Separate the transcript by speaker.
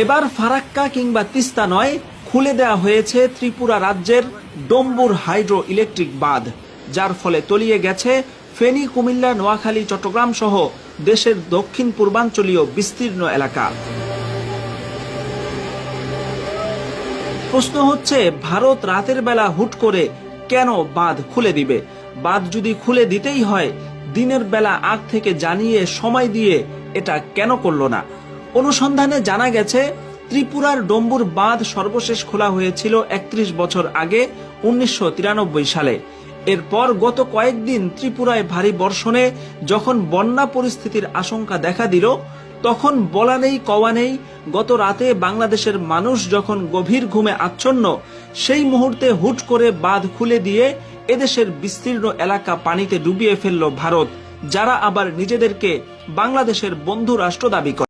Speaker 1: এবার ফারাক্কা কিংবা তিস্তা নয়, খুলে দেওয়া হয়েছে ত্রিপুরা রাজ্যের ডম্বুর হাইড্রো ইলেকট্রিক বাঁধ, যার ফলে তলিয়ে গেছে ফেনী, কুমিল্লা, নোয়াখালী, চট্টগ্রাম সহ দেশের দক্ষিণ পূর্বাঞ্চলীয় বিস্তীর্ণ এলাকা। প্রশ্ন হচ্ছে, ভারত রাতের বেলা হুট করে কেন বাঁধ খুলে দিবে? বাঁধ যদি খুলে দিতেই হয়, দিনের বেলা আগ থেকে জানিয়ে সময় দিয়ে এটা কেন করল না? অনুসন্ধানে জানা গেছে, ত্রিপুরার ডম্বুর বাঁধ সর্বশেষ খোলা হয়েছিল ৩১ বছর আগে ১৯৯৩ সালে। এরপর গত কয়েকদিন ত্রিপুরায় ভারী বর্ষণে যখন বন্যা পরিস্থিতির আশঙ্কা দেখা দিল, তখন বলা নেই কওয়া নেই, গত রাতে বাংলাদেশের মানুষ যখন গভীর ঘুমে আচ্ছন্ন, সেই মুহূর্তে হুট করে বাঁধ খুলে দিয়ে এদেশের বিস্তীর্ণ এলাকা পানিতে ডুবিয়ে ফেলল ভারত, যারা আবার নিজেদেরকে বাংলাদেশের বন্ধু রাষ্ট্র দাবি করে।